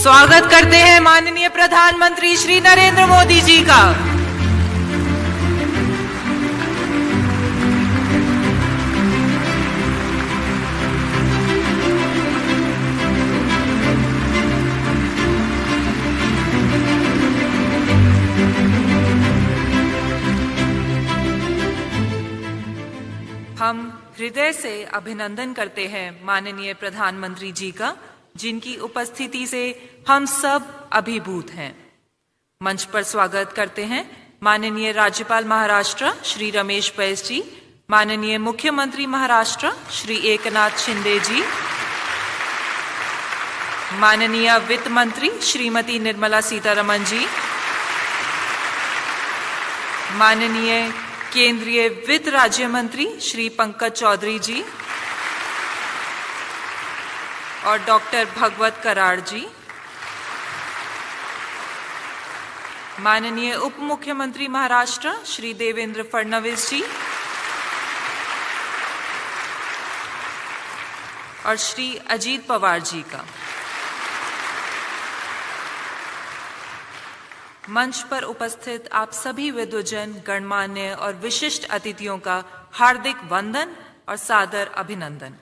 स्वागत करते हैं माननीय प्रधानमंत्री श्री नरेंद्र मोदी जी का। हम हृदय से अभिनंदन करते हैं माननीय प्रधानमंत्री जी का, जिनकी उपस्थिति से हम सब अभिभूत हैं। मंच पर स्वागत करते हैं माननीय राज्यपाल महाराष्ट्र श्री रमेश बैस जी, माननीय मुख्यमंत्री महाराष्ट्र श्री एकनाथ शिंदे जी, माननीय वित्त मंत्री श्रीमती निर्मला सीतारमण जी, माननीय केंद्रीय वित्त राज्य मंत्री श्री पंकज चौधरी जी और डॉक्टर भगवत कराड़ जी, माननीय उप मुख्यमंत्री महाराष्ट्र श्री देवेंद्र फडणवीस जी और श्री अजीत पवार जी का। मंच पर उपस्थित आप सभी विद्वजन, गणमान्य और विशिष्ट अतिथियों का हार्दिक वंदन और सादर अभिनंदन।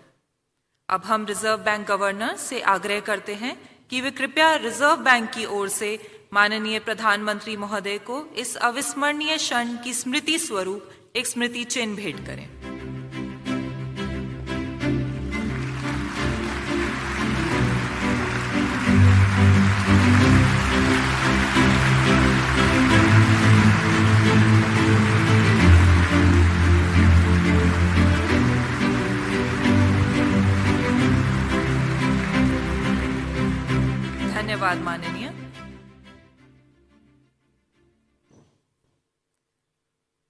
अब हम रिजर्व बैंक गवर्नर से आग्रह करते हैं कि वे कृपया रिजर्व बैंक की ओर से माननीय प्रधानमंत्री महोदय को इस अविस्मरणीय क्षण की स्मृति स्वरूप एक स्मृति चिन्ह भेंट करें। धन्यवाद माननीय।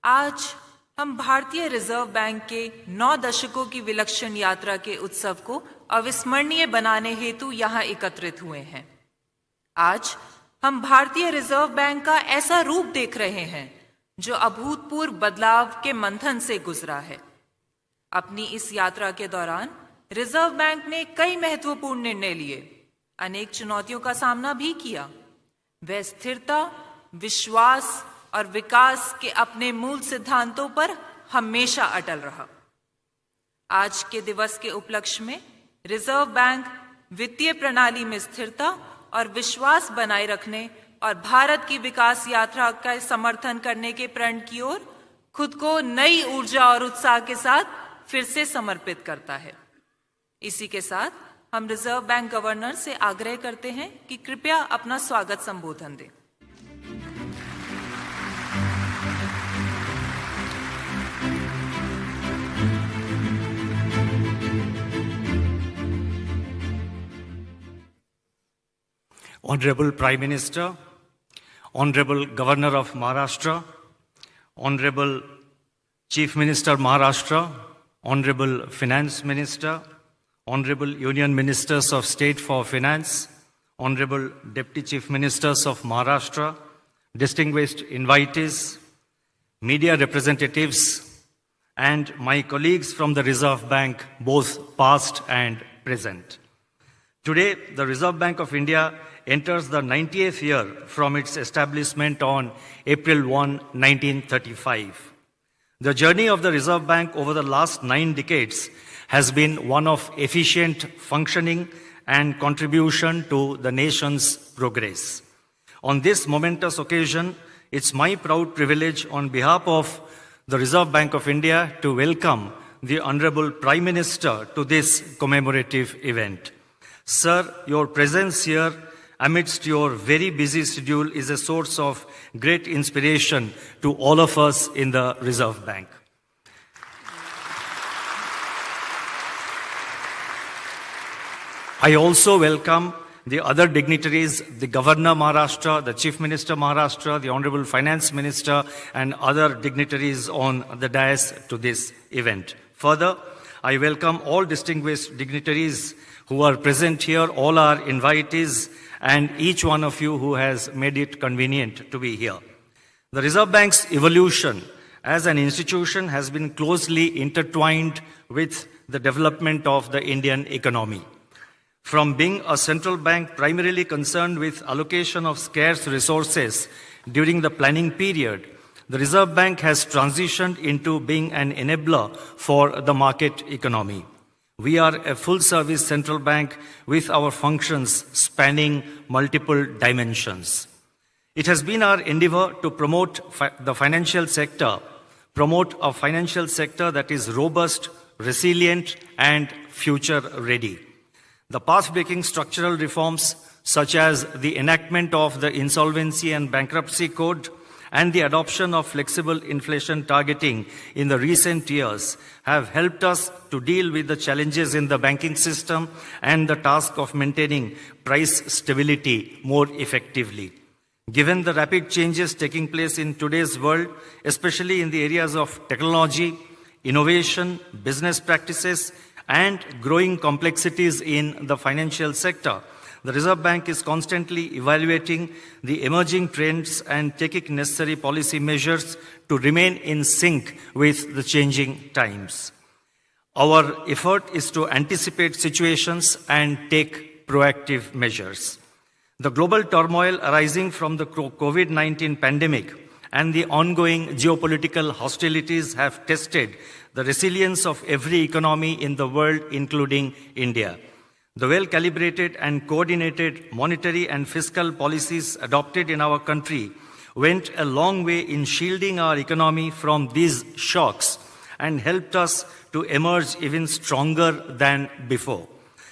आज हम भारतीय रिजर्व बैंक के 9 दशकों की विलक्षण यात्रा के उत्सव को अविस्मरणीय बनाने हेतु यहाँ एकत्रित हुए हैं। आज हम भारतीय रिजर्व बैंक का ऐसा रूप देख रहे हैं जो अभूतपूर्व बदलाव के मंथन से गुजरा है। अपनी इस यात्रा के दौरान रिजर्व बैंक ने कई महत्वपूर्ण निर्णय लिए, अनेक चुनौतियों का सामना भी किया। वह स्थिरता, विश्वास और विकास के अपने मूल सिद्धांतों पर हमेशा अटल रहा। आज के दिवस के उपलक्ष्य में रिजर्व बैंक वित्तीय प्रणाली में स्थिरता और विश्वास बनाए रखने और भारत की विकास यात्रा का समर्थन करने के प्रण की ओर खुद को नई ऊर्जा और उत्साह के साथ फिर से समर्पित करता है। इसी के साथ हम रिजर्व बैंक गवर्नर से आग्रह करते हैं कि कृपया अपना स्वागत संबोधन दें। Honorable Prime Minister, Honorable Governor of Maharashtra, Honorable Chief Minister Maharashtra, Honorable Finance Minister, Honorable Union Ministers of State for Finance, Honorable Deputy Chief Ministers of Maharashtra, distinguished invitees, media representatives, and my colleagues from the Reserve Bank, both past and present. Today, the Reserve Bank of India enters the 90th year from its establishment on April 1, 1935. The journey of the Reserve Bank over the last 9 decades has been one of efficient functioning and contribution to the nation's progress. On this momentous occasion, it's my proud privilege on behalf of the Reserve Bank of India to welcome the Honorable Prime Minister to this commemorative event. Sir, your presence here amidst your very busy schedule is a source of great inspiration to all of us in the Reserve Bank. I also welcome the other dignitaries, the Governor Maharashtra, the Chief Minister Maharashtra, the Honorable Finance Minister, and other dignitaries on the dais to this event. Further, I welcome all distinguished dignitaries who are present here, all our invitees, and each one of you who has made it convenient to be here. The Reserve Bank's evolution as an institution has been closely intertwined with the development of the Indian economy. From being a central bank primarily concerned with allocation of scarce resources during the planning period, the Reserve Bank has transitioned into being an enabler for the market economy. We are a full-service central bank with our functions spanning multiple dimensions. It has been our endeavor to promote a financial sector that is robust, resilient, and future-ready. The path-breaking structural reforms, such as the enactment of the Insolvency and Bankruptcy Code and the adoption of flexible inflation targeting in the recent years, have helped us to deal with the challenges in the banking system and the task of maintaining price stability more effectively. Given the rapid changes taking place in today's world, especially in the areas of technology, innovation, business practices, and growing complexities in the financial sector, the Reserve Bank is constantly evaluating the emerging trends and taking necessary policy measures to remain in sync with the changing times. Our effort is to anticipate situations and take proactive measures. The global turmoil arising from the COVID-19 pandemic and the ongoing geopolitical hostilities have tested the resilience of every economy in the world, including India. The well-calibrated and coordinated monetary and fiscal policies adopted in our country went a long way in shielding our economy from these shocks and helped us to emerge even stronger than before.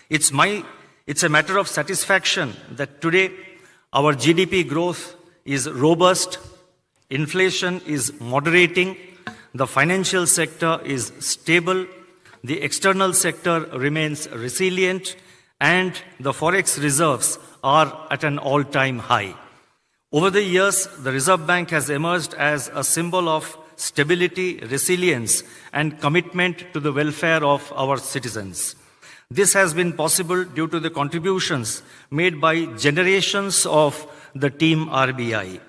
It's a matter of satisfaction that today our GDP growth is robust, inflation is moderating, the financial sector is stable, the external sector remains resilient, and the forex reserves are at an all-time high. Over the years, the Reserve Bank has emerged as a symbol of stability, resilience, and commitment to the welfare of our citizens. This has been possible due to the contributions made by generations of the team RBI.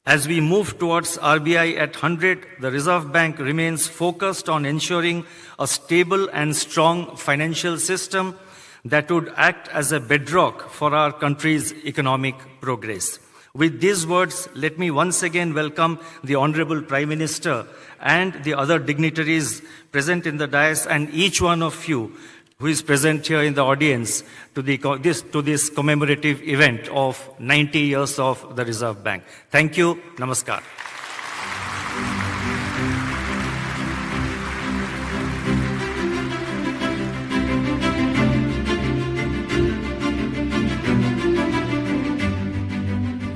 As we move towards RBI at 100, the Reserve Bank remains focused on ensuring a stable and strong financial system that would act as a bedrock for our country's economic progress. With these words, let me once again welcome the Honorable Prime Minister and the other dignitaries present in the dais and each one of you who is present here in the audience to this commemorative event of 90 years of the Reserve Bank. Thank you. Namaskar.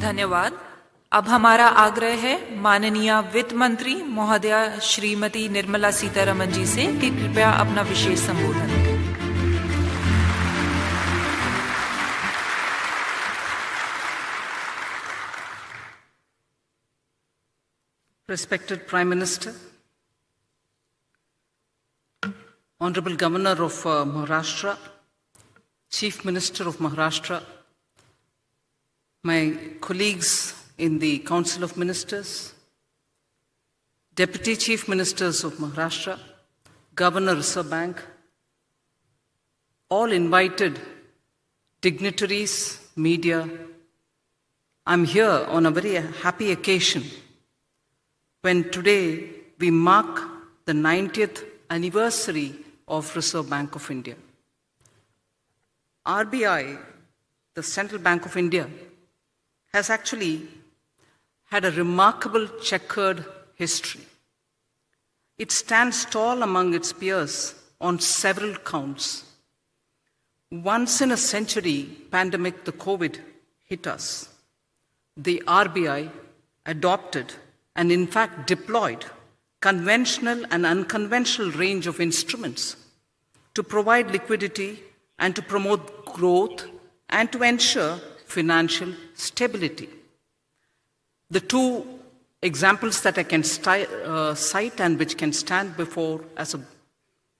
धन्यवाद। अब हमारा आग्रह है माननीय वित्त मंत्री महोदया श्रीमती निर्मला सीतारमण जी से कि कृपया अपना विशेष संबोधन दें। Respected Prime Minister, Honorable Governor of Maharashtra, Chief Minister of Maharashtra, my colleagues in the Council of Ministers, Deputy Chief Ministers of Maharashtra, Governor Reserve Bank, all invited dignitaries, media, I'm here on a very happy occasion when today we mark the 90th anniversary of Reserve Bank of India. RBI, the Central Bank of India, has actually had a remarkable checkered history. It stands tall among its peers on several counts. Once in a century pandemic, the COVID, hit us. The RBI adopted and in fact deployed conventional and unconventional range of instruments to provide liquidity and to promote growth and to ensure financial stability. The two examples that I can cite and which can stand before as a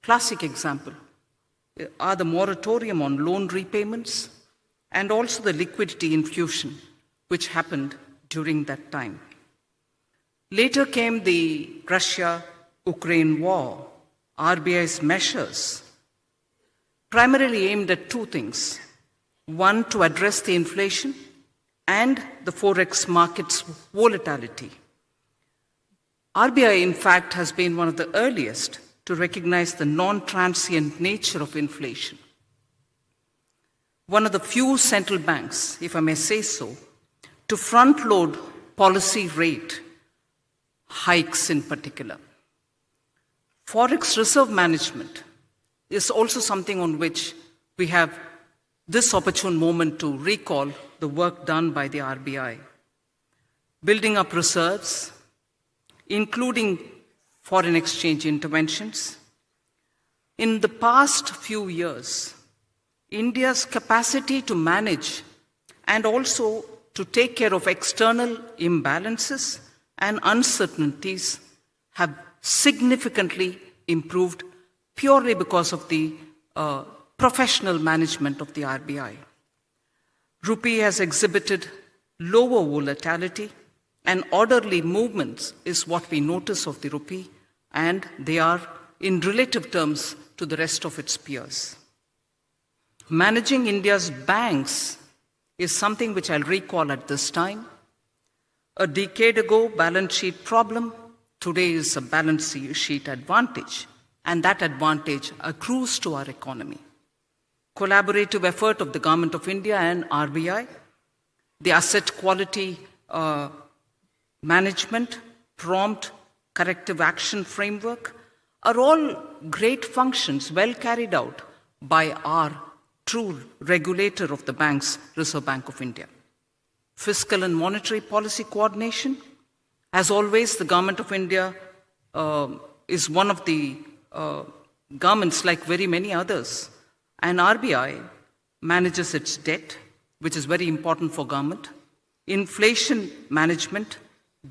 classic example are the moratorium on loan repayments and also the liquidity infusion which happened during that time. Later came the Russia-Ukraine war. RBI's measures primarily aimed at two things. One, to address the inflation and the forex market's volatility. RBI, in fact, has been one of the earliest to recognize the non-transient nature of inflation. One of the few central banks, if I may say so, to front-load policy rate hikes in particular. Forex reserve management is also something on which we have this opportune moment to recall the work done by the RBI. Building up reserves, including foreign exchange interventions. In the past few years, India's capacity to manage and also to take care of external imbalances and uncertainties have significantly improved purely because of the professional management of the RBI. Rupee has exhibited lower volatility and orderly movements is what we notice of the rupee, and they are in relative terms to the rest of its peers. Managing India's banks is something which I'll recall at this time. A decade ago, balance sheet problem, today is a balance sheet advantage, and that advantage accrues to our economy. Collaborative effort of the Government of India and RBI, the asset quality management, prompt corrective action framework are all great functions well carried out by our true regulator of the banks, Reserve Bank of India. Fiscal and monetary policy coordination. As always, the Government of India is one of the governments, like very many others, and RBI manages its debt, which is very important for government. Inflation management,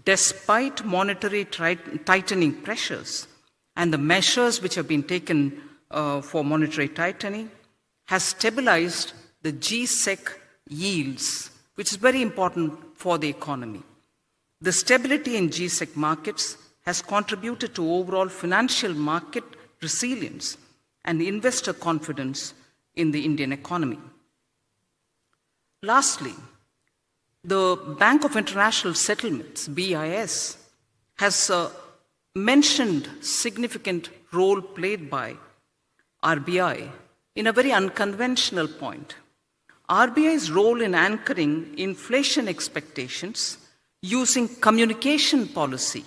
despite monetary tightening pressures and the measures which have been taken for monetary tightening, has stabilized the G-Sec yields, which is very important for the economy. The stability in G-Sec markets has contributed to overall financial market resilience and investor confidence in the Indian economy. Lastly, the Bank of International Settlements, BIS, has mentioned significant role played by RBI in a very unconventional point. RBI's role in anchoring inflation expectations using communication policy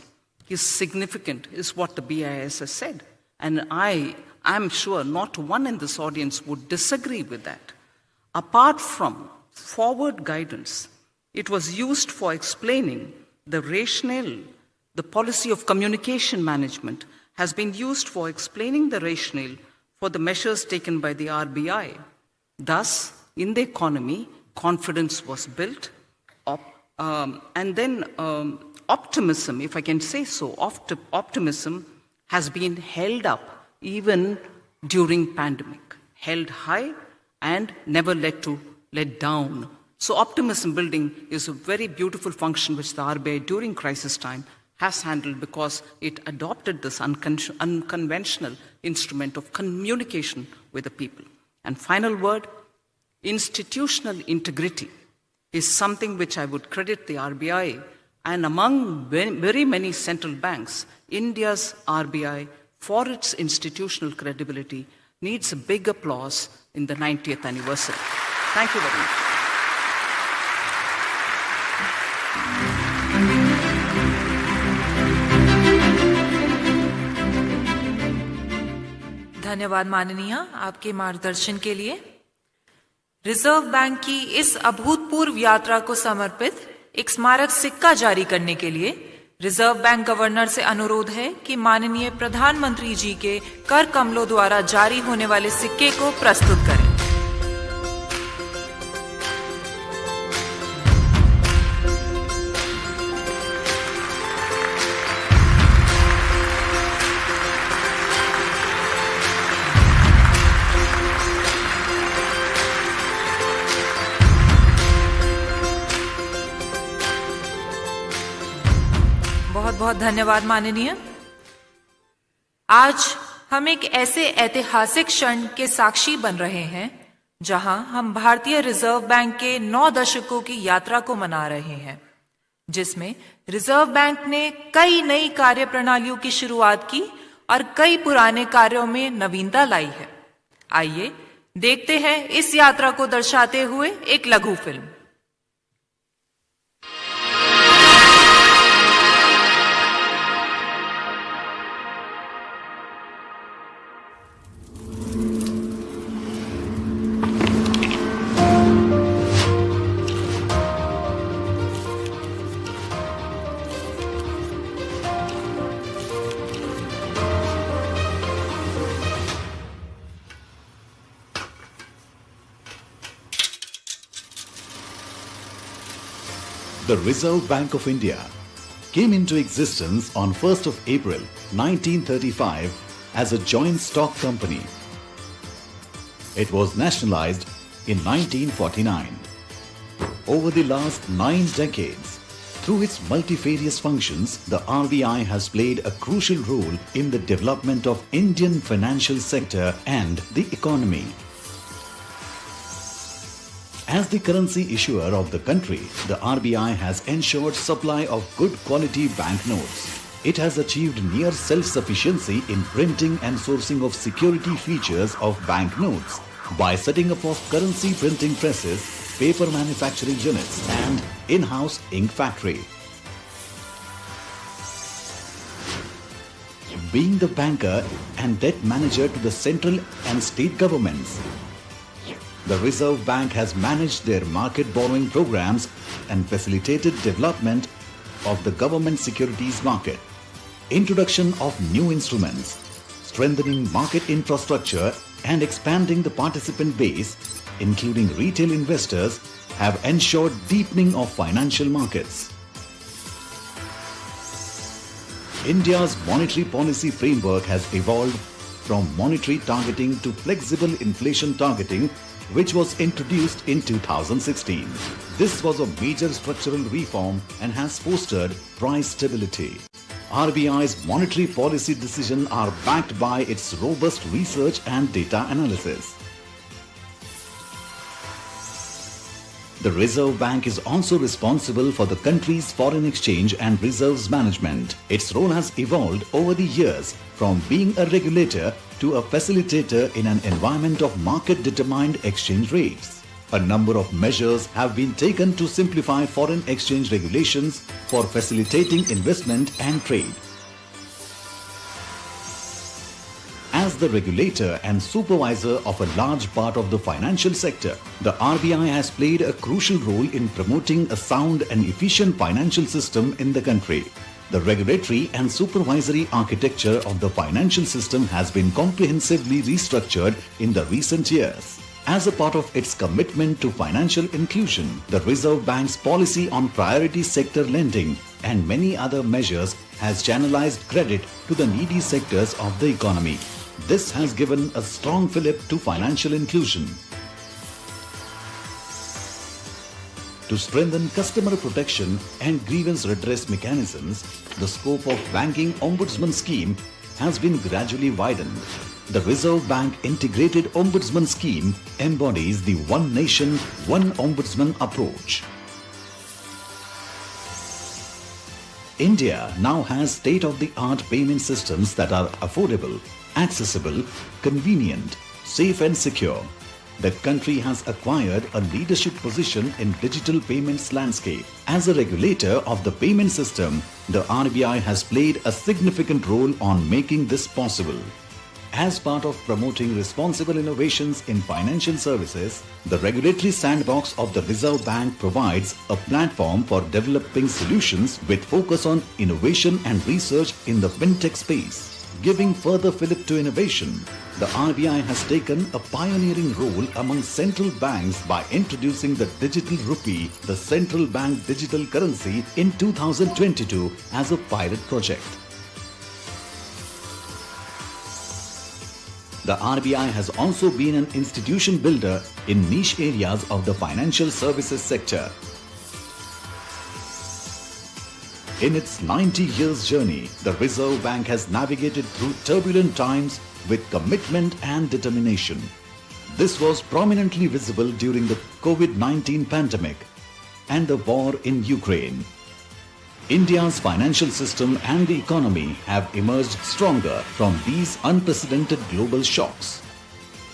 is significant, is what the BIS has said. And I'm sure not one in this audience would disagree with that. Apart from forward guidance, it was used for explaining the rationale. The policy of communication management has been used for explaining the rationale for the measures taken by the RBI. Thus, in the economy, confidence was built, and then optimism, if I can say so, optimism has been held up even during pandemic, held high and never let down. So optimism building is a very beautiful function which the RBI during crisis time has handled because it adopted this unconventional instrument of communication with the people. And final word, institutional integrity is something which I would credit the RBI, and among very many central banks, India's RBI, for its institutional credibility, needs a big applause in the 90th anniversary. Thank you very much. धन्यवाद माननीय आपके मार्गदर्शन के लिए। Reserve bank की इस अभूतपूर्व यात्रा को समर्पित एक स्मारक सिक्का जारी करने के लिए रिजर्व बैंक गवर्नर से अनुरोध है कि माननीय प्रधानमंत्री जी के कर कमलों द्वारा जारी होने वाले सिक्के को प्रस्तुत करें। बहुत बहुत धन्यवाद माननीय। आज हम एक ऐसे ऐतिहासिक क्षण के साक्षी बन रहे हैं जहां हम भारतीय रिजर्व बैंक के 9 दशकों की यात्रा को मना रहे हैं, जिसमें रिजर्व बैंक ने कई नई कार्य प्रणालियों की शुरुआत की और कई पुराने कार्यों में नवीनता लाई है। आइए देखते हैं इस यात्रा को दर्शाते हुए एक लघु film. The Reserve Bank of India came into existence on 1st of April 1935 as a joint stock company. It was nationalized in 1949. Over the last 9 decades, through its multifarious functions, the RBI has played a crucial role in the development of Indian financial sector and the economy. As the currency issuer of the country, the RBI has ensured supply of good quality banknotes. It has achieved near self-sufficiency in printing and sourcing of security features of banknotes by setting up of currency printing presses, paper manufacturing units and in-house ink factory. Being the banker and debt manager to the central and state governments, the Reserve Bank has managed their market borrowing programs and facilitated development of the government securities market. Introduction of new instruments, strengthening market infrastructure and expanding the participant base, including retail investors, have ensured deepening of financial markets. India's monetary policy framework has evolved from monetary targeting to flexible inflation targeting, which was introduced in 2016. This was a major structural reform and has fostered price stability. RBI's monetary policy decisions are backed by its robust research and data analysis. The Reserve Bank is also responsible for the country's foreign exchange and reserves management. Its role has evolved over the years from being a regulator to a facilitator in an environment of market-determined exchange rates. A number of measures have been taken to simplify foreign exchange regulations for facilitating investment and trade. As the regulator and supervisor of a large part of the financial sector, the RBI has played a crucial role in promoting a sound and efficient financial system in the country. The regulatory and supervisory architecture of the financial system has been comprehensively restructured in the recent years. As a part of its commitment to financial inclusion, the Reserve Bank's policy on priority sector lending and many other measures has channelized credit to the needy sectors of the economy. This has given a strong fillip to financial inclusion. To strengthen customer protection and grievance redress mechanisms, the scope of Banking Ombudsman Scheme has been gradually widened. The Reserve Bank Integrated Ombudsman Scheme embodies the One Nation, One Ombudsman approach. India now has state-of-the-art payment systems that are affordable, accessible, convenient, safe and secure. The country has acquired a leadership position in digital payments landscape. As a regulator of the payment system, the RBI has played a significant role on making this possible. As part of promoting responsible innovations in financial services, the regulatory sandbox of the Reserve Bank provides a platform for developing solutions with focus on innovation and research in the fintech space. Giving further fillip to innovation, the RBI has taken a pioneering role among central banks by introducing the digital rupee, the central bank digital currency, in 2022 as a pilot project. The RBI has also been an institution builder in niche areas of the financial services sector. In its 90 years journey, the Reserve Bank has navigated through turbulent times with commitment and determination. This was prominently visible during the COVID-19 pandemic and the war in Ukraine. India's financial system and the economy have emerged stronger from these unprecedented global shocks.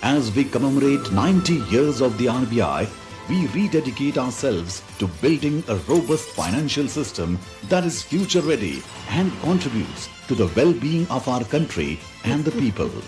As we commemorate 90 years of the RBI, we rededicate ourselves to building a robust financial system that is future ready and contributes to the well-being of our country and the people.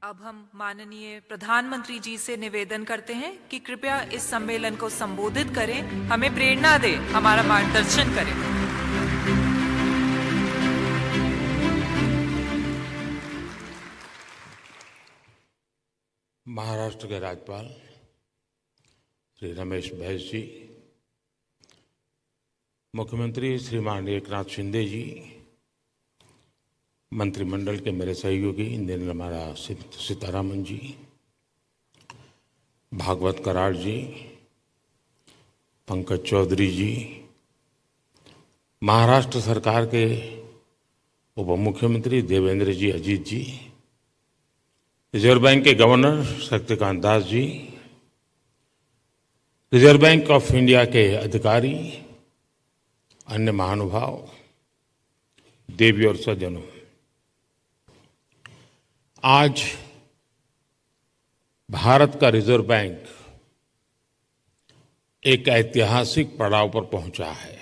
अब हम माननीय प्रधानमंत्री जी से निवेदन करते हैं कि कृपया इस सम्मेलन को संबोधित करें, हमें प्रेरणा दें, हमारा मार्गदर्शन करें। महाराष्ट्र के राज्यपाल श्री रमेश बैस जी, मुख्यमंत्री श्रीमान एकनाथ शिंदे जी, मंत्रिमंडल के मेरे सहयोगी निर्मला सीतारामन जी, भागवत कराड़ जी, पंकज चौधरी जी, महाराष्ट्र सरकार के उप मुख्यमंत्री देवेंद्र जी अजीत जी, रिजर्व बैंक के governor Shaktikanta Das ji, Reserve Bank of India के अधिकारी, अन्य महानुभाव, देवी और सज्जनों, आज भारत का रिजर्व बैंक एक ऐतिहासिक पड़ाव पर पहुंचा है।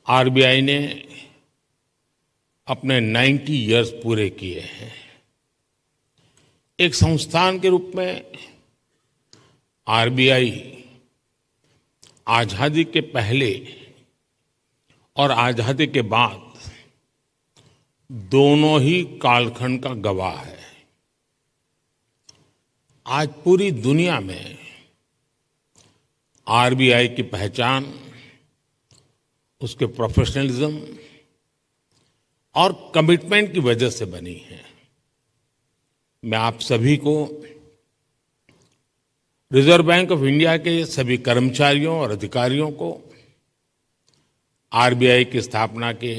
आरबीआई ने अपने 90 इयर्स पूरे किए हैं। एक संस्थान के रूप में आरबीआई आजादी के पहले और आजादी के बाद दोनों ही कालखंड का गवाह है। आज पूरी दुनिया में आरबीआई की पहचान उसके प्रोफेशनलिज्म और कमिटमेंट की वजह से बनी है। मैं आप सभी को रिजर्व बैंक ऑफ इंडिया के सभी कर्मचारियों और अधिकारियों को आरबीआई की स्थापना के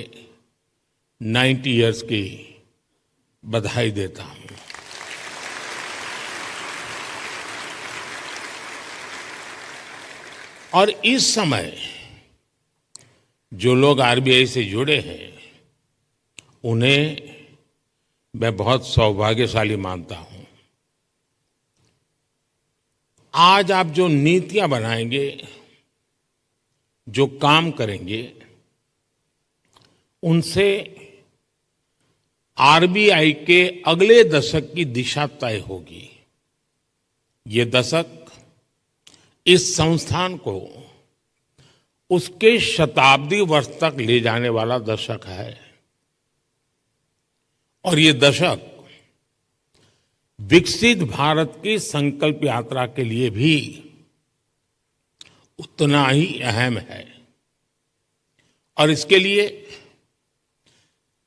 90 इयर्स की बधाई देता हूं। और इस समय जो लोग आरबीआई से जुड़े हैं उन्हें मैं बहुत सौभाग्यशाली मानता हूं। आज आप जो नीतियां बनाएंगे, जो काम करेंगे, उनसे आरबीआई के अगले दशक की दिशा तय होगी। ये दशक इस संस्थान को उसके शताब्दी वर्ष तक ले जाने वाला दशक है। और ये दशक विकसित भारत की संकल्प यात्रा के लिए भी उतना ही अहम है। और इसके लिए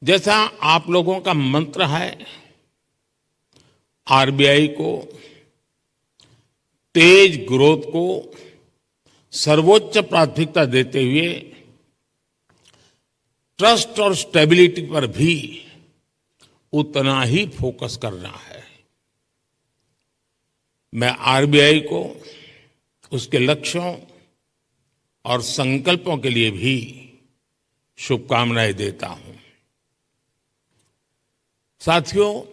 जैसा आप लोगों का मंत्र है, आरबीआई को तेज ग्रोथ को सर्वोच्च प्राथमिकता देते हुए ट्रस्ट और स्टेबिलिटी पर भी उतना ही फोकस करना है। मैं आरबीआई को उसके लक्ष्यों और संकल्पों के लिए भी शुभकामनाएं देता हूं। साथियों,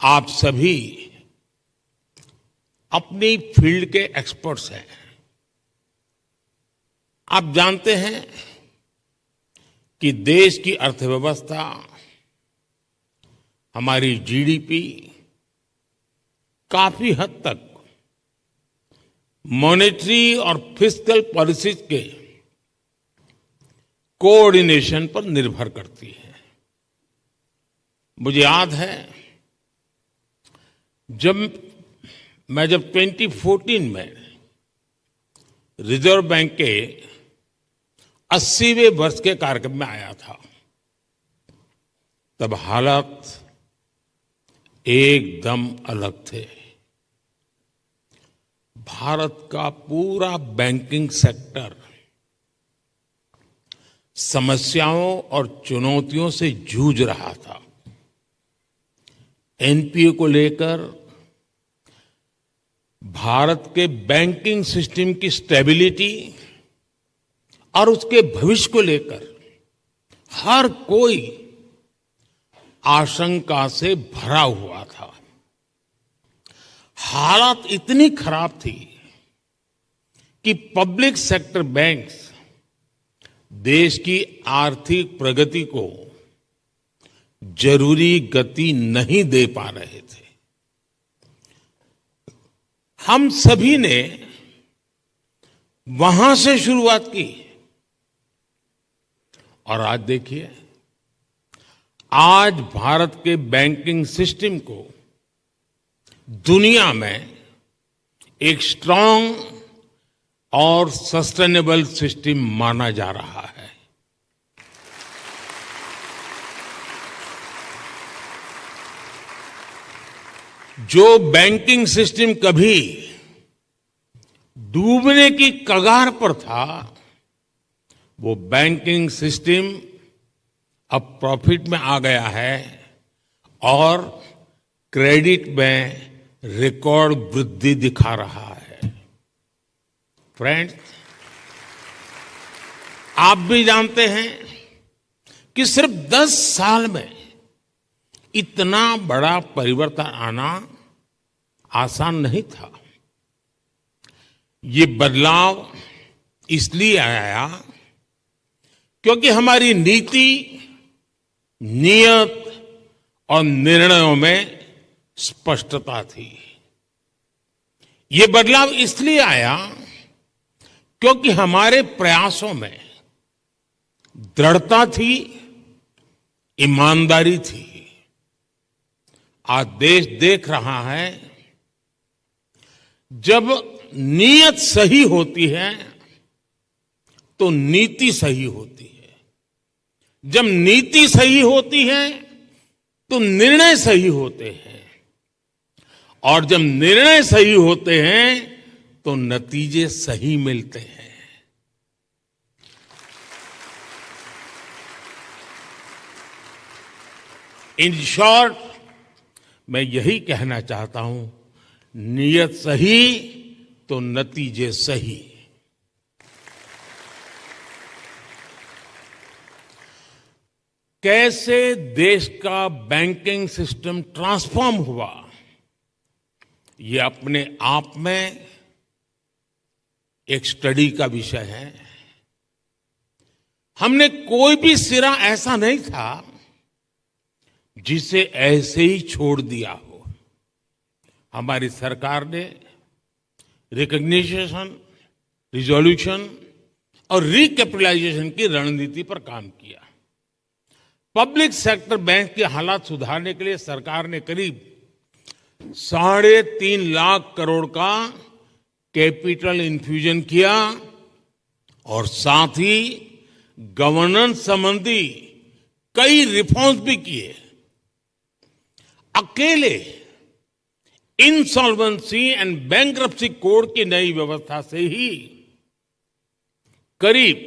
आप सभी अपनी फील्ड के एक्सपर्ट्स हैं। आप जानते हैं कि देश की अर्थव्यवस्था, हमारी जीडीपी काफी हद तक मॉनेटरी और फिस्कल पॉलिसीज के कोऑर्डिनेशन पर निर्भर करती है। मुझे याद है जब 2014 में रिजर्व बैंक के 80वें वर्ष के कार्यक्रम में आया था, तब हालात एकदम अलग थे। भारत का पूरा बैंकिंग सेक्टर समस्याओं और चुनौतियों से जूझ रहा था। एनपीए को लेकर, भारत के बैंकिंग सिस्टम की स्टेबिलिटी और उसके भविष्य को लेकर हर कोई आशंका से भरा हुआ था। हालात इतनी खराब थी कि पब्लिक सेक्टर बैंक्स देश की आर्थिक प्रगति को जरूरी गति नहीं दे पा रहे थे। हम सभी ने वहां से शुरुआत की और आज देखिए, आज भारत के बैंकिंग सिस्टम को दुनिया में एक स्ट्रांग और सस्टेनेबल सिस्टम माना जा रहा है। जो बैंकिंग सिस्टम कभी डूबने की कगार पर था, वो बैंकिंग सिस्टम अब प्रॉफिट में आ गया है और क्रेडिट में रिकॉर्ड वृद्धि दिखा रहा है। फ्रेंड्स, आप भी जानते हैं कि सिर्फ 10 साल में इतना बड़ा परिवर्तन आना आसान नहीं था। ये बदलाव इसलिए आया क्योंकि हमारी नीति, नियत और निर्णयों में स्पष्टता थी। ये बदलाव इसलिए आया क्योंकि हमारे प्रयासों में दृढ़ता थी, ईमानदारी थी। आज देश देख रहा है, जब नीयत सही होती है तो नीति सही होती है, जब नीति सही होती है तो निर्णय सही होते हैं, और जब निर्णय सही होते हैं तो नतीजे सही मिलते हैं। इन शॉर्ट, मैं यही कहना चाहता हूं, नियत सही तो नतीजे सही। कैसे देश का बैंकिंग सिस्टम ट्रांसफॉर्म हुआ, ये अपने आप में एक स्टडी का विषय है। हमने कोई भी सिरा ऐसा नहीं था जिसे ऐसे ही छोड़ दिया हो। हमारी सरकार ने रिकॉग्निशन, रिजोल्यूशन और रिकैपिटलाइजेशन की रणनीति पर काम किया। पब्लिक सेक्टर बैंक के हालात सुधारने के लिए सरकार ने करीब 3.5 लाख करोड़ का कैपिटल इन्फ्यूजन किया और साथ ही गवर्नेंस संबंधी कई रिफॉर्म्स भी किए। अकेले इंसॉल्वेंसी एंड बैंक्रप्सी कोड की नई व्यवस्था से ही करीब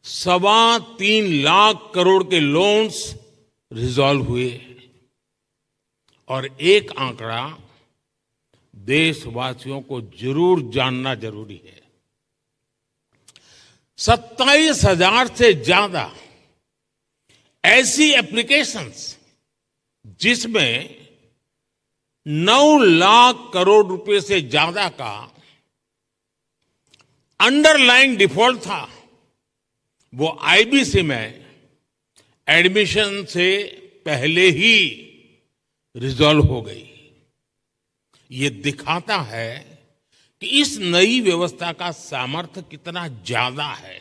3.25 लाख करोड़ के लोन्स रिजॉल्व हुए। और एक आंकड़ा देशवासियों को जरूर जानना जरूरी है, 27,000 से ज्यादा ऐसी एप्लीकेशंस जिसमें 9 लाख करोड़ रुपए से ज्यादा का अंडरलाइन डिफॉल्ट था, वो आईबीसी में एडमिशन से पहले ही रिजॉल्व हो गई। ये दिखाता है कि इस नई व्यवस्था का सामर्थ्य कितना ज्यादा है।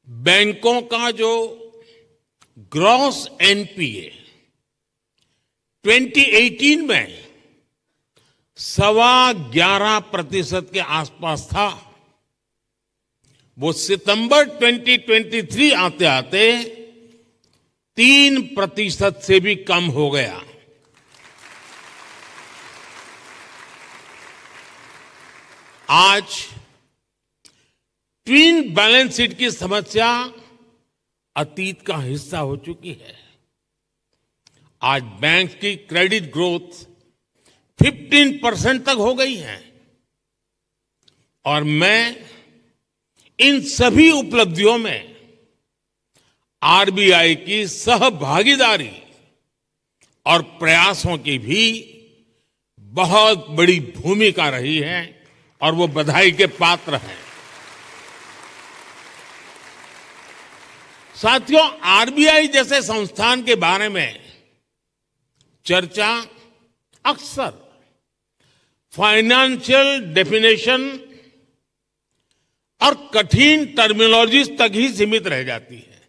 बैंकों का जो ग्रॉस एनपीए 2018 में 11.25% के आसपास था। वो सितंबर 2023 आते आते 3% से भी कम हो गया। आज ट्विन बैलेंस शीट की समस्या अतीत का हिस्सा हो चुकी है। आज बैंक की क्रेडिट ग्रोथ 15% तक हो गई है और मैं इन सभी उपलब्धियों में आरबीआई की सहभागीदारी और प्रयासों की भी बहुत बड़ी भूमिका रही है और वो बधाई के पात्र हैं। साथियों, आरबीआई जैसे संस्थान के बारे में चर्चा अक्सर फाइनेंशियल डेफिनेशन और कठिन टर्मिनोलॉजीज तक ही सीमित रह जाती है।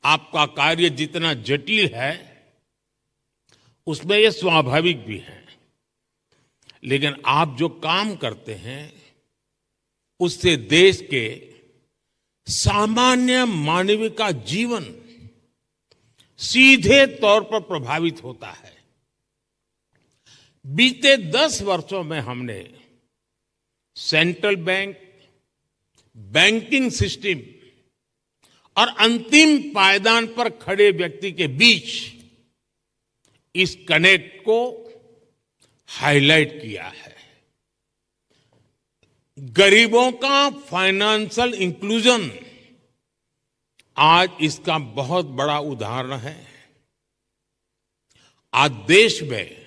आपका कार्य जितना जटिल है उसमें यह स्वाभाविक भी है, लेकिन आप जो काम करते हैं उससे देश के सामान्य मानव का जीवन सीधे तौर पर प्रभावित होता है। बीते 10 वर्षों में हमने सेंट्रल बैंक, बैंकिंग सिस्टम और अंतिम पायदान पर खड़े व्यक्ति के बीच इस कनेक्ट को हाईलाइट किया है। गरीबों का फाइनेंशियल इंक्लूजन आज इसका बहुत बड़ा उदाहरण है। आज देश में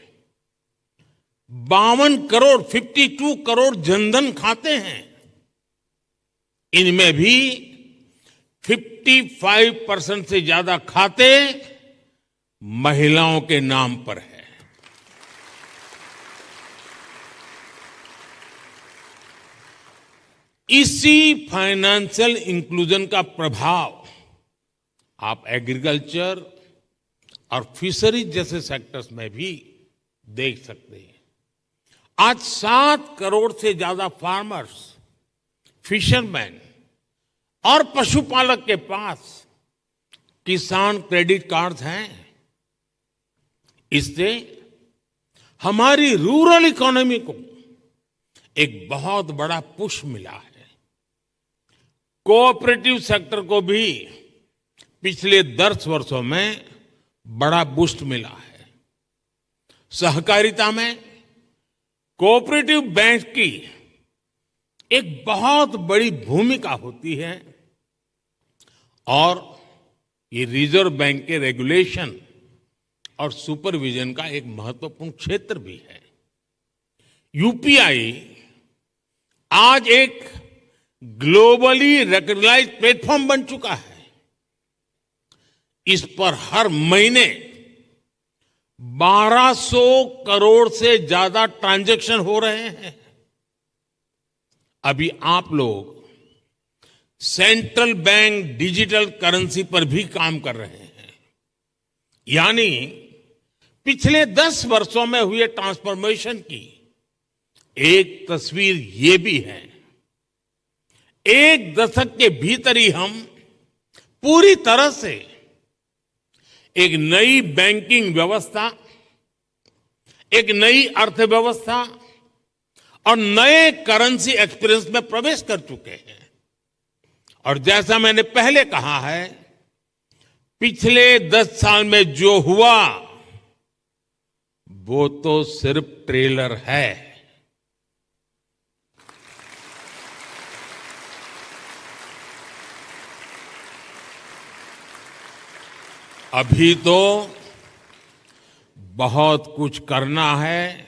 52 करोड़ जनधन खाते हैं। इनमें भी 55% से ज्यादा खाते महिलाओं के नाम पर है। इसी फाइनेंशियल इंक्लूजन का प्रभाव आप एग्रीकल्चर और फिशरीज जैसे सेक्टर्स में भी देख सकते हैं। आज 7 करोड़ से ज्यादा फार्मर्स, फिशरमैन और पशुपालक के पास किसान क्रेडिट कार्ड हैं। इससे हमारी रूरल इकोनॉमी को एक बहुत बड़ा पुश मिला है। कोऑपरेटिव सेक्टर को भी पिछले 10 वर्षों में बड़ा बूस्ट मिला है। सहकारिता में कोऑपरेटिव बैंक की एक बहुत बड़ी भूमिका होती है और ये रिजर्व बैंक के रेगुलेशन और सुपरविजन का एक महत्वपूर्ण क्षेत्र भी है। यूपीआई आज एक ग्लोबली रिकॉग्नाइज्ड प्लेटफॉर्म बन चुका है। इस पर हर महीने 1200 करोड़ से ज्यादा ट्रांजैक्शन हो रहे हैं। अभी आप लोग सेंट्रल बैंक डिजिटल करेंसी पर भी काम कर रहे हैं। यानी पिछले 10 वर्षों में हुए ट्रांसफॉर्मेशन की एक तस्वीर ये भी है। एक दशक के भीतर ही हम पूरी तरह से एक नई बैंकिंग व्यवस्था, एक नई अर्थव्यवस्था और नए करेंसी एक्सपीरियंस में प्रवेश कर चुके हैं। और जैसा मैंने पहले कहा है, पिछले 10 साल में जो हुआ वो तो सिर्फ ट्रेलर है। अभी तो बहुत कुछ करना है।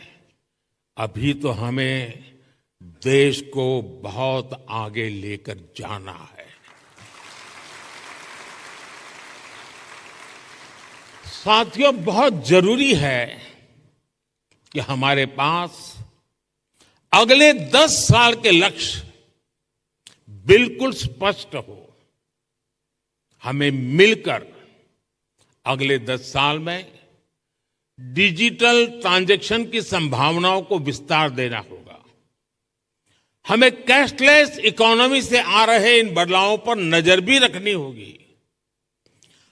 अभी तो हमें देश को बहुत आगे लेकर जाना है। साथियों, बहुत जरूरी है कि हमारे पास अगले 10 साल के लक्ष्य बिल्कुल स्पष्ट हो। हमें मिलकर अगले 10 साल में डिजिटल ट्रांजैक्शन की संभावनाओं को विस्तार देना होगा। हमें कैशलेस इकोनॉमी से आ रहे इन बदलावों पर नजर भी रखनी होगी।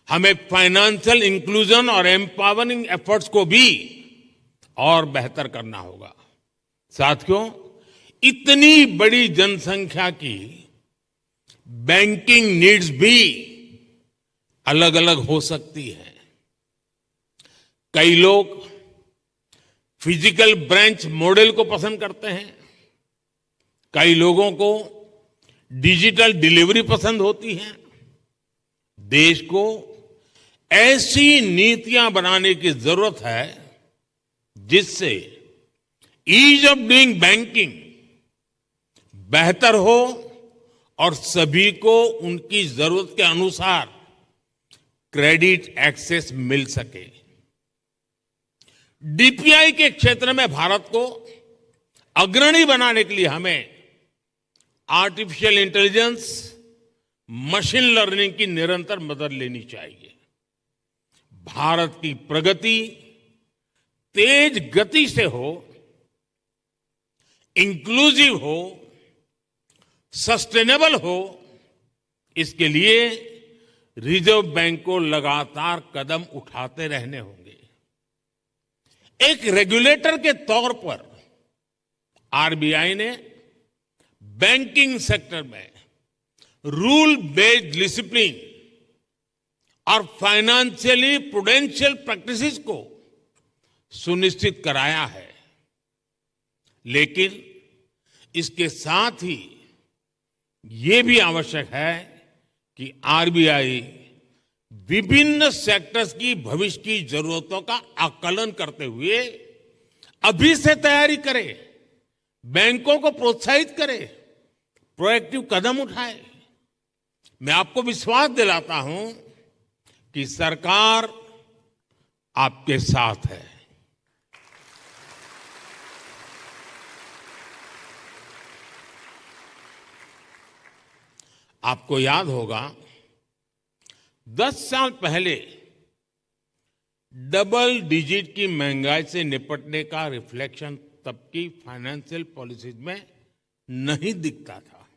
हमें फाइनेंशियल इंक्लूजन और एम्पावरिंग एफर्ट्स को भी और बेहतर करना होगा। साथियों, इतनी बड़ी जनसंख्या की बैंकिंग नीड्स भी अलग अलग हो सकती है। कई लोग फिजिकल ब्रांच मॉडल को पसंद करते हैं, कई लोगों को डिजिटल डिलीवरी पसंद होती है। देश को ऐसी नीतियां बनाने की जरूरत है जिससे ईज ऑफ डूइंग बैंकिंग बेहतर हो और सभी को उनकी जरूरत के अनुसार क्रेडिट एक्सेस मिल सके। डीपीआई के क्षेत्र में भारत को अग्रणी बनाने के लिए हमें आर्टिफिशियल इंटेलिजेंस, मशीन लर्निंग की निरंतर मदद लेनी चाहिए। भारत की प्रगति तेज गति से हो, इंक्लूसिव हो, सस्टेनेबल हो, इसके लिए रिजर्व बैंक को लगातार कदम उठाते रहने होंगे। एक रेगुलेटर के तौर पर आरबीआई ने बैंकिंग सेक्टर में रूल बेस्ड डिसिप्लिन और फाइनेंशियली प्रूडेंशियल प्रैक्टिसेस को सुनिश्चित कराया है, लेकिन इसके साथ ही ये भी आवश्यक है कि आरबीआई विभिन्न सेक्टर्स की भविष्य की जरूरतों का आकलन करते हुए अभी से तैयारी करे, बैंकों को प्रोत्साहित करे, प्रोएक्टिव कदम उठाए। मैं आपको विश्वास दिलाता हूं कि सरकार आपके साथ है। आपको याद होगा 10 साल पहले डबल डिजिट की महंगाई से निपटने का रिफ्लेक्शन तब की फाइनेंशियल पॉलिसीज में नहीं दिखता था।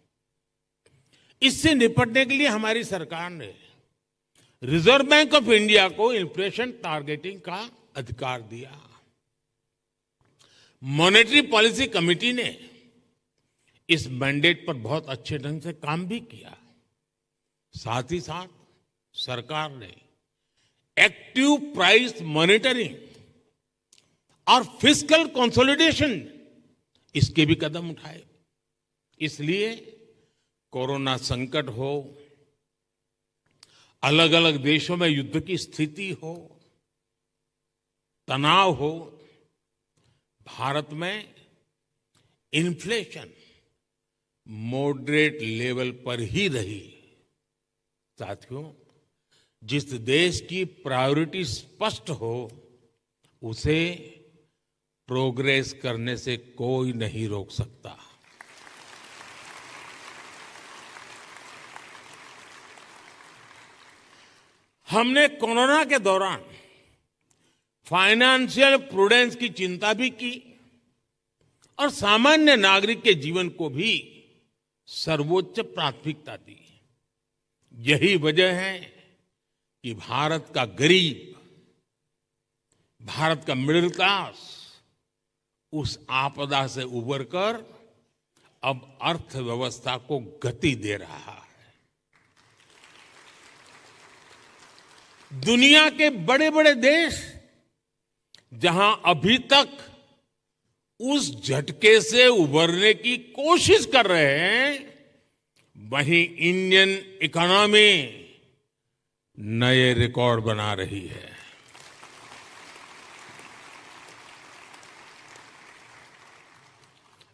इससे निपटने के लिए हमारी सरकार ने रिजर्व बैंक ऑफ इंडिया को इन्फ्लेशन टारगेटिंग का अधिकार दिया। मॉनेटरी पॉलिसी कमेटी ने इस मैंडेट पर बहुत अच्छे ढंग से काम भी किया। साथ ही साथ सरकार ने एक्टिव प्राइस मॉनिटरिंग और फिस्कल कंसोलिडेशन इसके भी कदम उठाए। इसलिए कोरोना संकट हो, अलग अलग देशों में युद्ध की स्थिति हो, तनाव हो, भारत में इन्फ्लेशन मॉडरेट लेवल पर ही रही। साथियों, जिस देश की प्रायोरिटी स्पष्ट हो उसे प्रोग्रेस करने से कोई नहीं रोक सकता। हमने कोरोना के दौरान फाइनेंशियल प्रूडेंस की चिंता भी की और सामान्य नागरिक के जीवन को भी सर्वोच्च प्राथमिकता दी। यही वजह है कि भारत का गरीब, भारत का मिडिल क्लास उस आपदा से उबरकर अब अर्थव्यवस्था को गति दे रहा है। दुनिया के बड़े बड़े देश जहां अभी तक उस झटके से उबरने की कोशिश कर रहे हैं, वहीं इंडियन इकोनॉमी नए रिकॉर्ड बना रही है।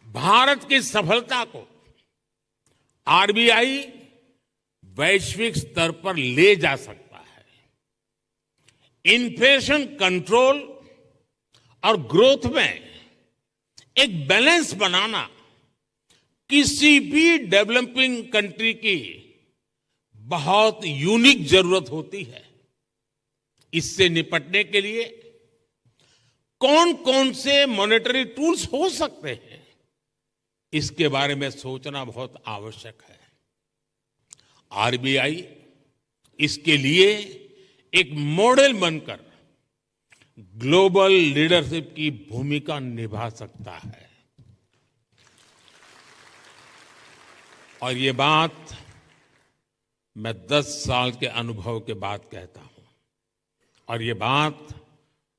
भारत की सफलता को आरबीआई वैश्विक स्तर पर ले जा सकता है। इन्फ्लेशन कंट्रोल और ग्रोथ में एक बैलेंस बनाना किसी भी डेवलपिंग कंट्री की बहुत यूनिक जरूरत होती है। इससे निपटने के लिए कौन कौन से मॉनेटरी टूल्स हो सकते हैं, इसके बारे में सोचना बहुत आवश्यक है। आरबीआई इसके लिए एक मॉडल बनकर ग्लोबल लीडरशिप की भूमिका निभा सकता है। और ये बात मैं 10 साल के अनुभव के बाद कहता हूं, और ये बात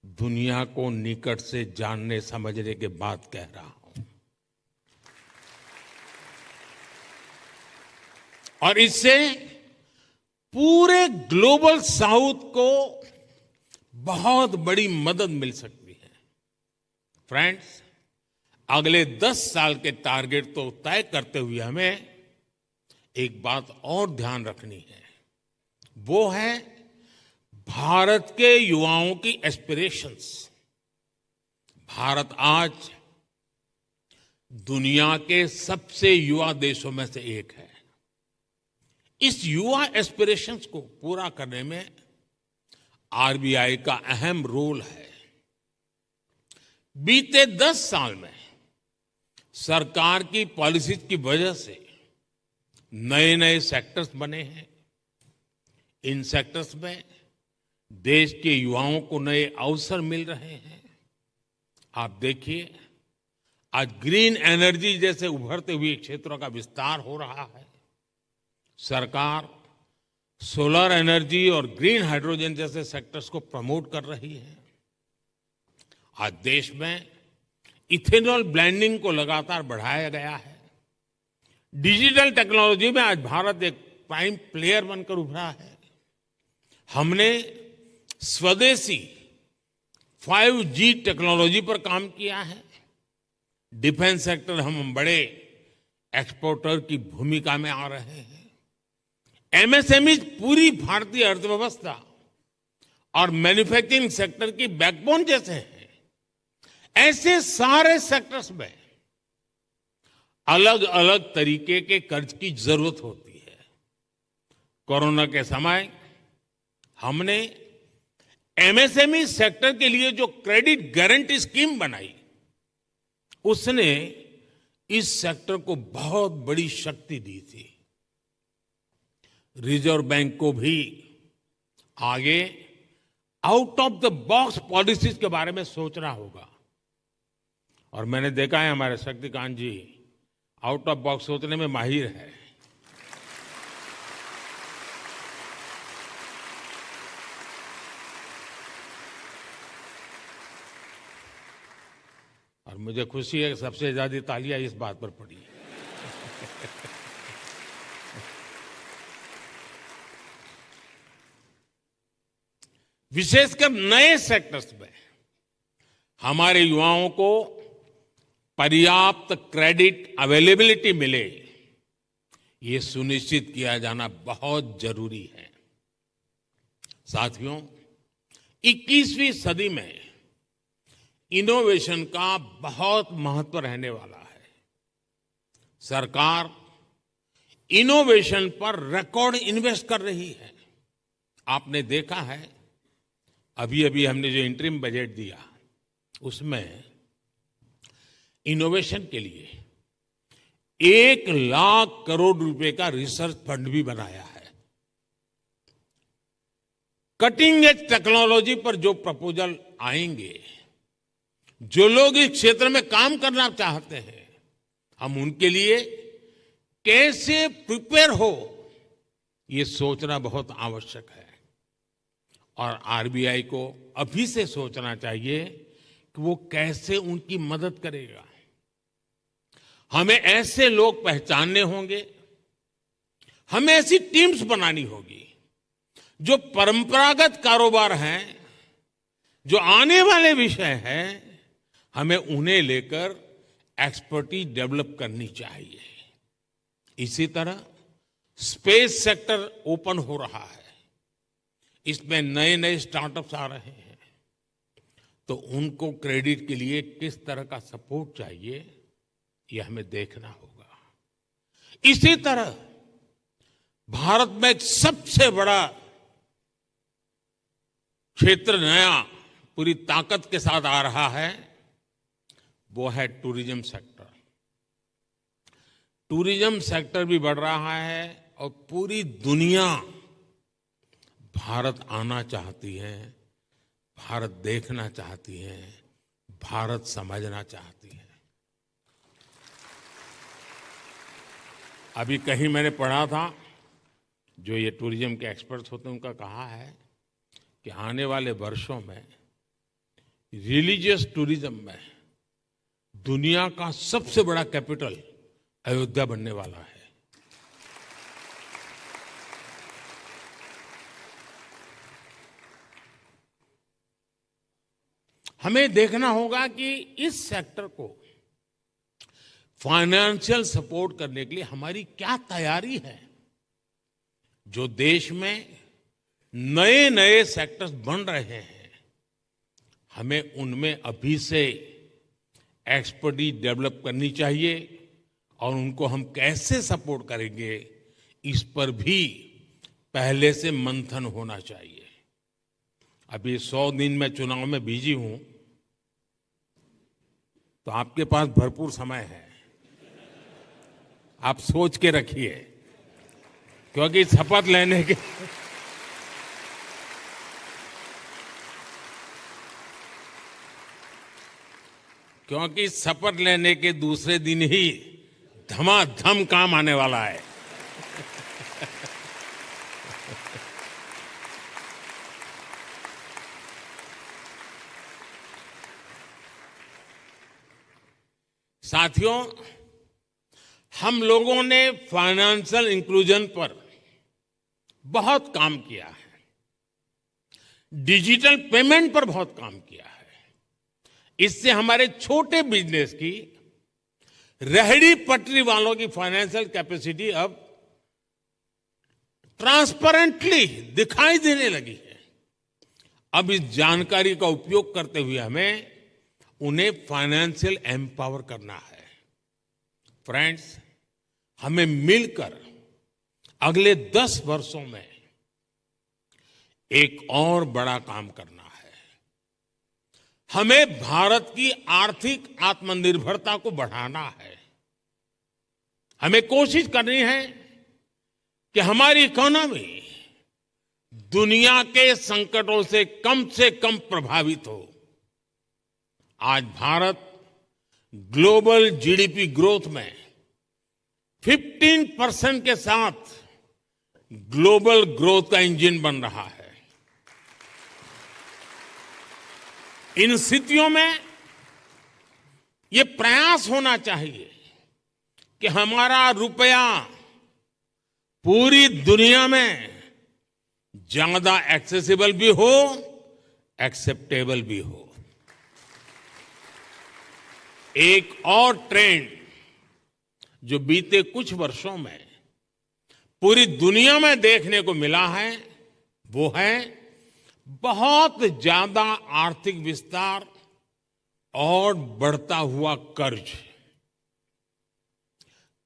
दुनिया को निकट से जानने समझने के बाद कह रहा हूं। और इससे पूरे ग्लोबल साउथ को बहुत बड़ी मदद मिल सकती है। फ्रेंड्स, अगले 10 साल के टारगेट तो तय करते हुए हमें एक बात और ध्यान रखनी है, वो है भारत के युवाओं की एस्पिरेशंस। भारत आज दुनिया के सबसे युवा देशों में से एक है। इस युवा एस्पिरेशंस को पूरा करने में आरबीआई का अहम रोल है। बीते 10 साल में सरकार की पॉलिसीज की वजह से नए नए सेक्टर्स बने हैं। इन सेक्टर्स में देश के युवाओं को नए अवसर मिल रहे हैं। आप देखिए, आज ग्रीन एनर्जी जैसे उभरते हुए क्षेत्रों का विस्तार हो रहा है। सरकार सोलर एनर्जी और ग्रीन हाइड्रोजन जैसे सेक्टर्स को प्रमोट कर रही है। आज देश में इथेनॉल ब्लेंडिंग को लगातार बढ़ाया गया है। डिजिटल टेक्नोलॉजी में आज भारत एक प्राइम प्लेयर बनकर उभरा है। हमने स्वदेशी 5G टेक्नोलॉजी पर काम किया है। डिफेंस सेक्टर हम बड़े एक्सपोर्टर की भूमिका में आ रहे हैं। एमएसएमई पूरी भारतीय अर्थव्यवस्था और मैन्युफैक्चरिंग सेक्टर की बैकबोन जैसे हैं। ऐसे सारे सेक्टर्स में अलग अलग तरीके के कर्ज की जरूरत होती है। कोरोना के समय हमने एमएसएमई सेक्टर के लिए जो क्रेडिट गारंटी स्कीम बनाई, उसने इस सेक्टर को बहुत बड़ी शक्ति दी थी। रिजर्व बैंक को भी आगे out of the box policies के बारे में सोचना होगा। और मैंने देखा है हमारे शक्तिकांत जी आउट ऑफ बॉक्स सोचने में माहिर है। और मुझे खुशी है कि सबसे ज्यादा तालियां इस बात पर पड़ी। विशेषकर नए सेक्टर्स में हमारे युवाओं को पर्याप्त क्रेडिट अवेलेबिलिटी मिले, ये सुनिश्चित किया जाना बहुत जरूरी है। साथियों, 21वीं सदी में इनोवेशन का बहुत महत्व रहने वाला है। सरकार इनोवेशन पर रिकॉर्ड इन्वेस्ट कर रही है। आपने देखा है, अभी अभी हमने जो इंटरिम बजट दिया, उसमें इनोवेशन के लिए 1 लाख करोड़ रुपए का रिसर्च फंड भी बनाया है। कटिंग एज टेक्नोलॉजी पर जो प्रपोजल आएंगे, जो लोग इस क्षेत्र में काम करना चाहते हैं, हम उनके लिए कैसे प्रिपेयर हो, ये सोचना बहुत आवश्यक है। और आरबीआई को अभी से सोचना चाहिए कि वो कैसे उनकी मदद करेगा। हमें ऐसे लोग पहचानने होंगे, हमें ऐसी टीम्स बनानी होगी जो परंपरागत कारोबार हैं, जो आने वाले विषय हैं, हमें उन्हें लेकर एक्सपर्टीज डेवलप करनी चाहिए। इसी तरह स्पेस सेक्टर ओपन हो रहा है, इसमें नए नए स्टार्टअप्स आ रहे हैं, तो उनको क्रेडिट के लिए किस तरह का सपोर्ट चाहिए, ये हमें देखना होगा। इसी तरह भारत में एक सबसे बड़ा क्षेत्र नया पूरी ताकत के साथ आ रहा है वो है टूरिज्म सेक्टर। टूरिज्म सेक्टर भी बढ़ रहा है और पूरी दुनिया भारत आना चाहती है, भारत देखना चाहती है, भारत समझना चाहती है। अभी कहीं मैंने पढ़ा था, जो ये टूरिज्म के एक्सपर्ट्स होते हैं उनका कहा है कि आने वाले वर्षों में रिलीजियस टूरिज्म में दुनिया का सबसे बड़ा कैपिटल अयोध्या बनने वाला है। हमें देखना होगा कि इस सेक्टर को फाइनेंशियल सपोर्ट करने के लिए हमारी क्या तैयारी है। जो देश में नए नए सेक्टर्स बन रहे हैं, हमें उनमें अभी से एक्सपर्टीज डेवलप करनी चाहिए और उनको हम कैसे सपोर्ट करेंगे, इस पर भी पहले से मंथन होना चाहिए। अभी 100 दिन मैं चुनाव में बिजी हूं, तो आपके पास भरपूर समय है। आप सोच के रखिए, क्योंकि शपथ लेने के दूसरे दिन ही धमाधम काम आने वाला है। साथियों, हम लोगों ने फाइनेंशियल इंक्लूजन पर बहुत काम किया है, डिजिटल पेमेंट पर बहुत काम किया है। इससे हमारे छोटे बिजनेस की, रेहड़ी पटरी वालों की फाइनेंशियल कैपेसिटी अब ट्रांसपेरेंटली दिखाई देने लगी है। अब इस जानकारी का उपयोग करते हुए हमें उन्हें फाइनेंशियल एम्पावर करना है। फ्रेंड्स, हमें मिलकर अगले 10 वर्षों में एक और बड़ा काम करना है। हमें भारत की आर्थिक आत्मनिर्भरता को बढ़ाना है। हमें कोशिश करनी है कि हमारी इकोनॉमी दुनिया के संकटों से कम प्रभावित हो। आज भारत ग्लोबल जीडीपी ग्रोथ में 15% के साथ ग्लोबल ग्रोथ का इंजन बन रहा है। इन स्थितियों में ये प्रयास होना चाहिए कि हमारा रुपया पूरी दुनिया में ज्यादा एक्सेसिबल भी हो, एक्सेप्टेबल भी हो। एक और ट्रेंड जो बीते कुछ वर्षों में पूरी दुनिया में देखने को मिला है, वो है बहुत ज्यादा आर्थिक विस्तार और बढ़ता हुआ कर्ज।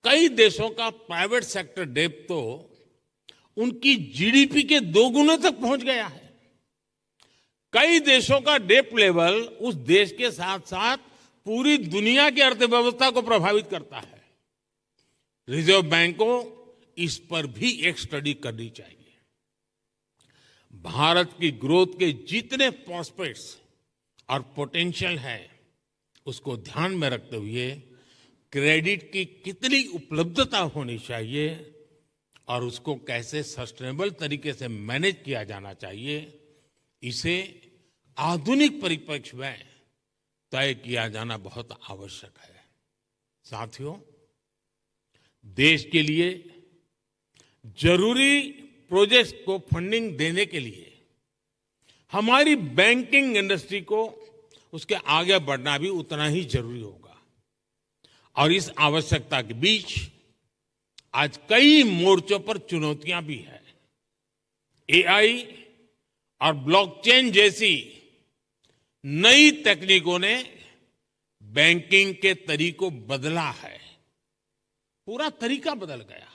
कई देशों का प्राइवेट सेक्टर डेट तो उनकी जीडीपी के 2 गुने तक पहुंच गया है। कई देशों का डेट लेवल उस देश के साथ साथ पूरी दुनिया की अर्थव्यवस्था को प्रभावित करता है। रिजर्व बैंक को इस पर भी एक स्टडी करनी चाहिए। भारत की ग्रोथ के जितने प्रॉस्पेक्ट्स और पोटेंशियल है, उसको ध्यान में रखते हुए क्रेडिट की कितनी उपलब्धता होनी चाहिए और उसको कैसे सस्टेनेबल तरीके से मैनेज किया जाना चाहिए, इसे आधुनिक परिप्रेक्ष्य में तय किया जाना बहुत आवश्यक है। साथियों, देश के लिए जरूरी प्रोजेक्ट्स को फंडिंग देने के लिए हमारी बैंकिंग इंडस्ट्री को उसके आगे बढ़ना भी उतना ही जरूरी होगा। और इस आवश्यकता के बीच आज कई मोर्चों पर चुनौतियां भी है। एआई और ब्लॉकचेन जैसी नई तकनीकों ने बैंकिंग के तरीकों बदला है, पूरा तरीका बदल गया।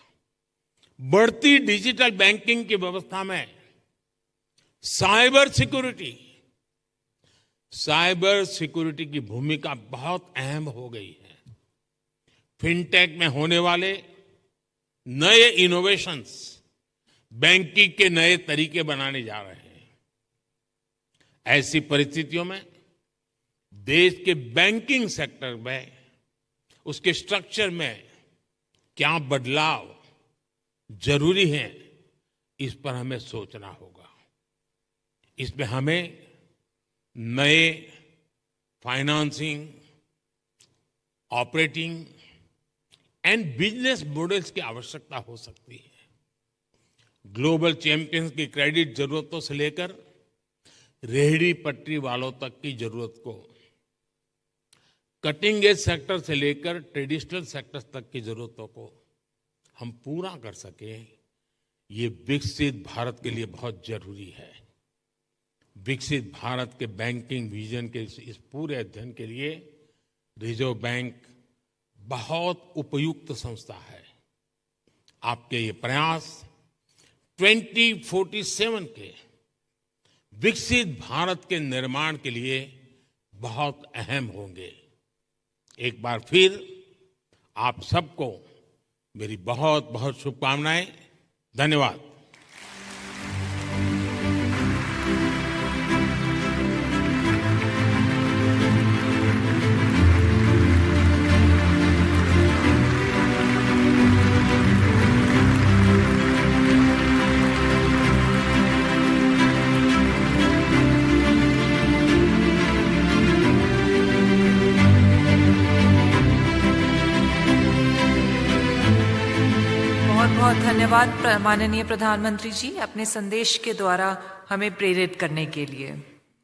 बढ़ती डिजिटल बैंकिंग की व्यवस्था में साइबर सिक्योरिटी, साइबर सिक्योरिटी की भूमिका बहुत अहम हो गई है। फिनटेक में होने वाले नए इनोवेशंस बैंकिंग के नए तरीके बनाने जा रहे हैं। ऐसी परिस्थितियों में देश के बैंकिंग सेक्टर में, उसके स्ट्रक्चर में क्या बदलाव जरूरी है, इस पर हमें सोचना होगा। इसमें हमें नए financing, operating and business models की आवश्यकता हो सकती है। ग्लोबल चैंपियंस की क्रेडिट जरूरतों से लेकर रेहड़ी पटरी वालों तक की जरूरत को, कटिंग एज सेक्टर से लेकर ट्रेडिशनल सेक्टर्स तक की जरूरतों को हम पूरा कर सकें, ये विकसित भारत के लिए बहुत जरूरी है। विकसित भारत के बैंकिंग विजन के इस पूरे अध्ययन के लिए रिजर्व बैंक बहुत उपयुक्त संस्था है। आपके ये प्रयास 2047 के विकसित भारत के निर्माण के लिए बहुत अहम होंगे। एक बार फिर आप सबको मेरी बहुत बहुत शुभकामनाएं। धन्यवाद। बहुत धन्यवाद माननीय प्रधानमंत्री जी, अपने संदेश के द्वारा हमें प्रेरित करने के लिए।